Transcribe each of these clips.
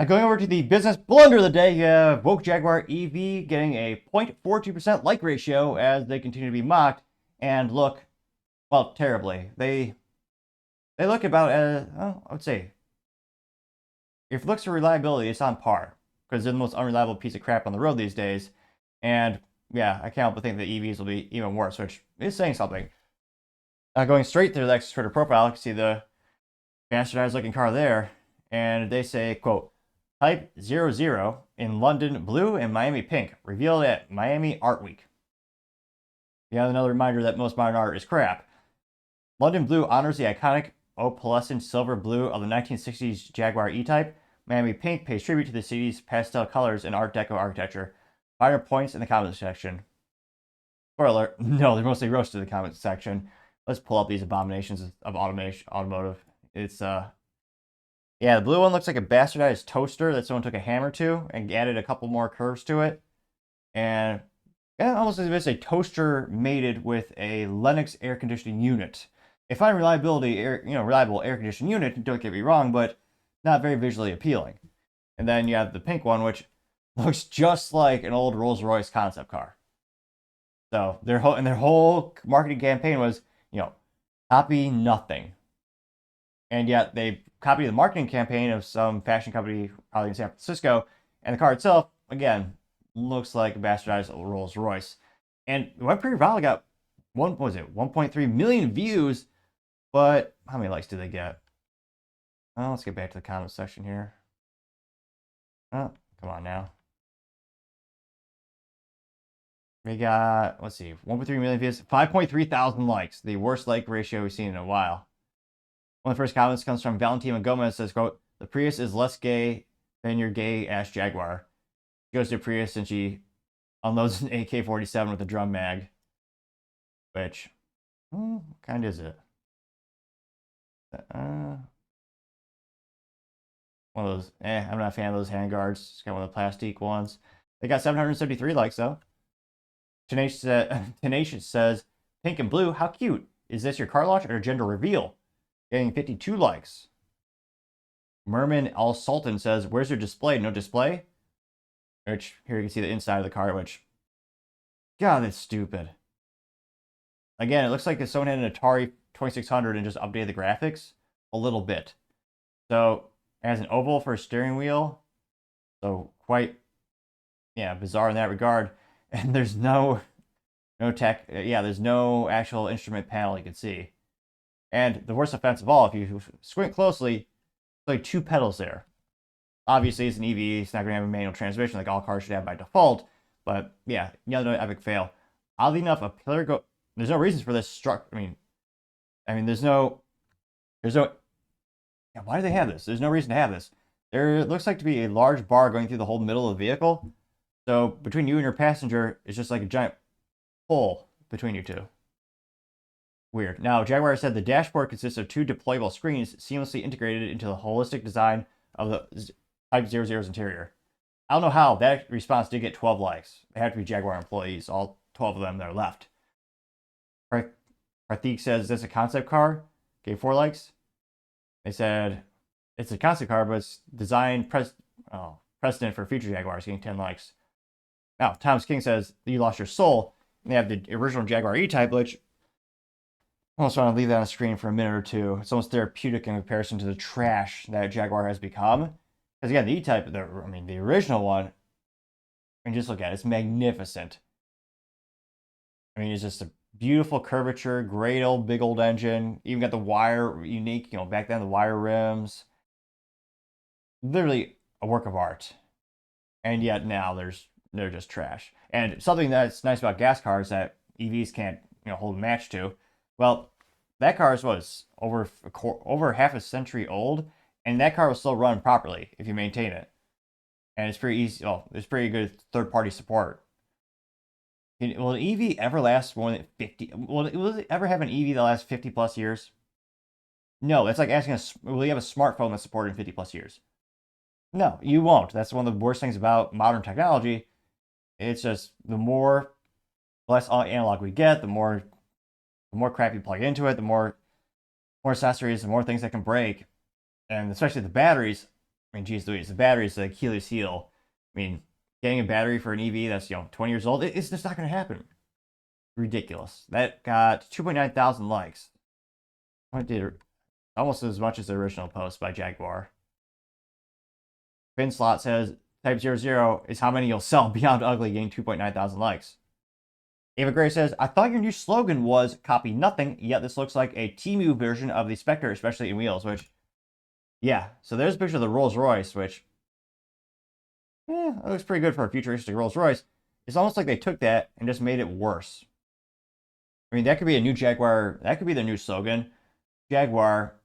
Going over to the business blunder of the day, you have woke Jaguar EV getting a 0.42% like ratio as they continue to be mocked and look, well, terribly. They look about as, well, I would say, if it looks for reliability, it's on par because they're the most unreliable piece of crap on the road these days. And yeah, I can't help but think that EVs will be even worse, which is saying something. Going straight through the next Twitter profile, you can see the bastardized looking car there, and they say, quote, Type 00 in London blue and Miami pink, revealed at Miami Art Week. Yeah, another reminder that most modern art is crap. London blue honors the iconic opalescent silver blue of the 1960s Jaguar E-Type. Miami pink pays tribute to the city's pastel colors and Art Deco architecture. Minor points in the comments section. Spoiler, no, they're mostly roasted in the comments section. Let's pull up these abominations of automotive. It's yeah, the blue one looks like a bastardized toaster that someone took a hammer to and added a couple more curves to it. And yeah, almost as if it's a toaster mated with a Lennox air conditioning unit. A fine reliable air conditioning unit, don't get me wrong, but not very visually appealing. And then you have the pink one, which looks just like an old Rolls-Royce concept car. So their whole marketing campaign was, copy nothing. And yet they copied the marketing campaign of some fashion company, probably in San Francisco, and the car itself, again, looks like a bastardized Rolls Royce. And it went pretty viral. Got 1.3 million views, but how many likes did they get? Oh, let's get back to the comment section here. Oh, come on now. We got, let's see, 1.3 million views, 5.3 thousand likes, the worst like ratio we've seen in a while. One of the first comments comes from Valentina Gomez, says, quote, the Prius is less gay than your gay-ass Jaguar. She goes to Prius and she unloads an AK-47 with a drum mag. Which, what kind is it? One of those, I'm not a fan of those handguards. It's got one of the plastic ones. They got 773 likes, though. Tenacious says, pink and blue, how cute. Is this your car launch or gender reveal? Getting 52 likes. Merman Al Sultan says, where's your display? No display? Which, here you can see the inside of the car, which, God, that's stupid. Again, it looks like if someone had an Atari 2600 and just updated the graphics a little bit. So, it has an oval for a steering wheel. So, quite, bizarre in that regard. And there's no tech, there's no actual instrument panel you can see. And the worst offense of all, if you squint closely, there's like two pedals there. Obviously, it's an EV, it's not going to have a manual transmission like all cars should have by default. But yeah, another epic fail. Oddly enough, there's no reasons for this there's no, why do they have this? There's no reason to have this. There looks like to be a large bar going through the whole middle of the vehicle. So between you and your passenger, it's just like a giant hole between you two. Weird. Now, Jaguar said the dashboard consists of two deployable screens seamlessly integrated into the holistic design of the Type 00's interior. I don't know how that response did get 12 likes. They have to be Jaguar employees, all 12 of them that are left. Pratik says, is this a concept car? Gave 4 likes. They said, it's a concept car, but it's designed precedent for future Jaguars, getting 10 likes. Now, Thomas King says, you lost your soul. And they have the original Jaguar E-Type, which I almost want to leave that on the screen for a minute or two. It's almost therapeutic in comparison to the trash that Jaguar has become. Because again, the E-Type, the original one, just look at it. It's magnificent. It's just a beautiful curvature, great old big old engine. Even got the wire, unique, back then the wire rims. Literally a work of art. And yet now they're just trash. And something that's nice about gas cars that EVs can't hold a match to. Well, that car was over half a century old, and that car will still run properly if you maintain it. And it's pretty easy. There's pretty good third-party support. Will an EV ever last more than 50? Will it ever have an EV that lasts 50 plus years? No, it's like asking will you have a smartphone that's supported in 50 plus years? No, you won't. That's one of the worst things about modern technology. It's just the less analog we get, the more crap you plug into it, the more accessories, the more things that can break. And especially the batteries, I mean, geez Louise, the battery is the Achilles heel. I mean, getting a battery for an EV that's 20 years old, it's just not going to happen. Ridiculous. That got 2.9 thousand likes. I did almost as much as the original post by Jaguar. Finn Slot says Type 00 is how many you'll sell beyond ugly, getting 2.9 thousand likes. Ava Gray says, I thought your new slogan was copy nothing, yet this looks like a Temu version of the Spectre, especially in wheels, which, yeah. So there's a picture of the Rolls Royce, which, it looks pretty good for a futuristic Rolls Royce. It's almost like they took that and just made it worse. I mean, that could be a new Jaguar. That could be the new slogan. Jaguar,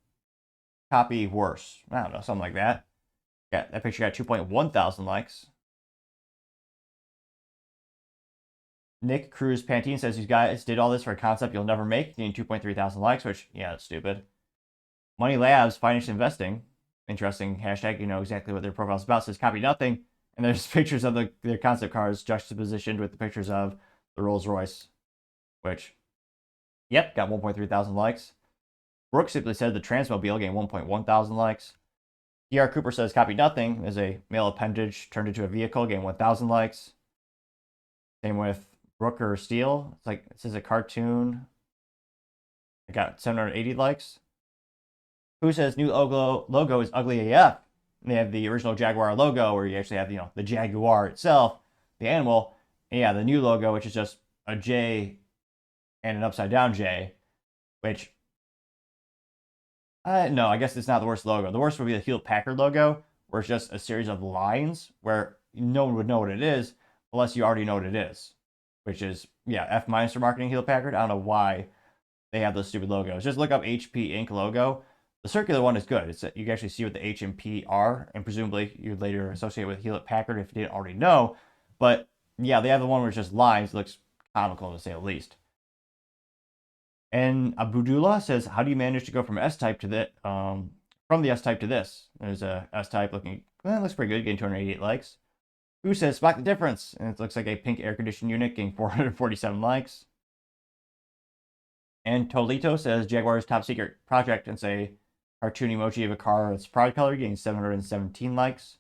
copy worse. I don't know, something like that. Yeah, that picture got 2.1 thousand likes. Nick Cruz Pantene says, these guys did all this for a concept you'll never make, getting 2.3 thousand likes, which, yeah, that's stupid. Money Labs, Financial Investing, interesting hashtag, you know exactly what their profile's about, says copy nothing. And there's pictures of their concept cars juxtapositioned with the pictures of the Rolls Royce, which, yep, got 1.3 thousand likes. Brooks simply said the Transmobile getting 1.1 thousand likes. DR Cooper says copy nothing is a male appendage turned into a vehicle, getting 1,000 likes. Same with Brooker Steel. It's like, it says a cartoon. It got 780 likes. Who says new logo is ugly AF? And they have the original Jaguar logo where you actually have, the Jaguar itself, the animal. And yeah, the new logo, which is just a J and an upside down J, which, no, I guess it's not the worst logo. The worst would be the Hewlett Packard logo, where it's just a series of lines where no one would know what it is unless you already know what it is, which is, yeah, F- for marketing Hewlett Packard. I don't know why they have those stupid logos. Just look up HP Inc. logo. The circular one is good. You can actually see what the H and P are, and presumably you'd later associate with Hewlett Packard if you didn't already know. But yeah, they have the one where it's just lines. It looks comical to say the least. And Abdullah says, how do you manage to go from S-Type to the from the S-Type to this? There's a S-Type looking, well, it looks pretty good, getting 288 likes. Who says, spot the difference? And it looks like a pink air conditioned unit getting 447 likes. And Tolito says, Jaguar's top secret project, and say cartoon emoji of a car that's pride color, getting 717 likes.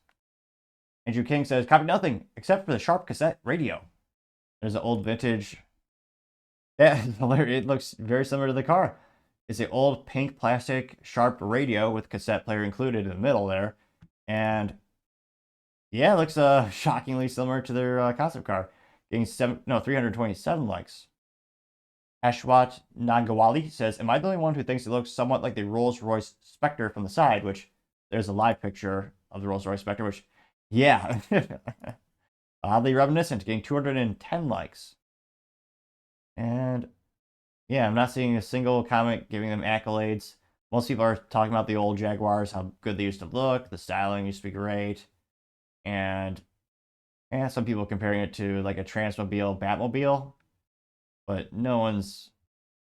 Andrew King says, copy nothing except for the Sharp cassette radio. There's an old vintage. Yeah, it looks very similar to the car. It's an old pink plastic Sharp radio with cassette player included in the middle there. And yeah, it looks shockingly similar to their concept car. Getting 327 likes. Ashwat Nagawali says, am I the only one who thinks it looks somewhat like the Rolls-Royce Spectre from the side, which there's a live picture of the Rolls-Royce Spectre, which, yeah, oddly reminiscent, getting 210 likes. And yeah, I'm not seeing a single comment giving them accolades. Most people are talking about the old Jaguars, how good they used to look, the styling used to be great, and some people comparing it to like a Transmobile Batmobile. But no one's,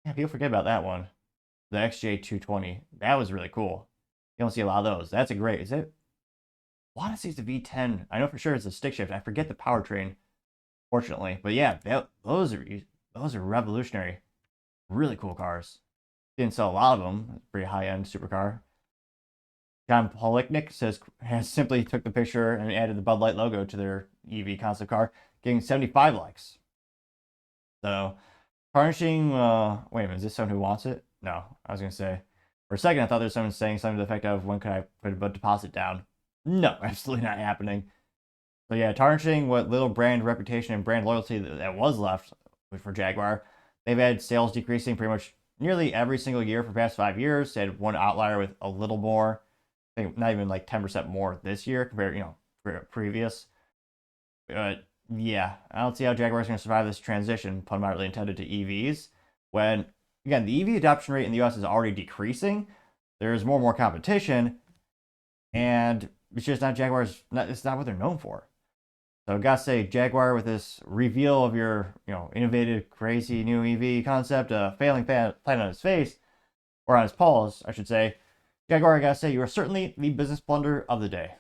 people forget about that one. The XJ220. That was really cool. You don't see a lot of those. That's a great, is it? I want to say it's a V10. I know for sure it's a stick shift. I forget the powertrain, fortunately. But yeah, those are revolutionary. Really cool cars. Didn't sell a lot of them. Pretty high-end supercar. John Polichnik has simply took the picture and added the Bud Light logo to their EV concept car, getting 75 likes. So, tarnishing, wait a minute, is this someone who wants it? No, I was going to say, for a second I thought there was someone saying something to the effect of, when could I put a deposit down? No, absolutely not happening. So yeah, tarnishing what little brand reputation and brand loyalty that was left for Jaguar. They've had sales decreasing pretty much nearly every single year for the past 5 years. They had one outlier with a little more, I think not even like 10% more this year compared, previous. But yeah, I don't see how Jaguar's going to survive this transition, primarily intended to EVs, when, again, the EV adoption rate in the US is already decreasing. There's more and more competition, and it's just not Jaguar's, it's not what they're known for. So I gotta say, Jaguar, with this reveal of your, innovative, crazy new EV concept, failing plan on its face, or on its paws, I should say, Jaguar, I gotta say, you are certainly the business blunder of the day.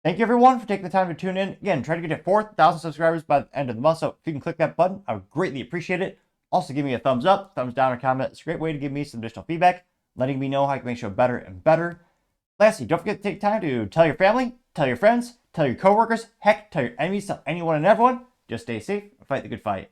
Thank you, everyone, for taking the time to tune in. Again, try to get to 4,000 subscribers by the end of the month, so if you can click that button, I would greatly appreciate it. Also, give me a thumbs up, thumbs down, or comment. It's a great way to give me some additional feedback, letting me know how I can make the show better and better. Lastly, don't forget to take time to tell your family, tell your friends, tell your coworkers, heck, tell your enemies, tell anyone and everyone. Just stay safe and fight the good fight.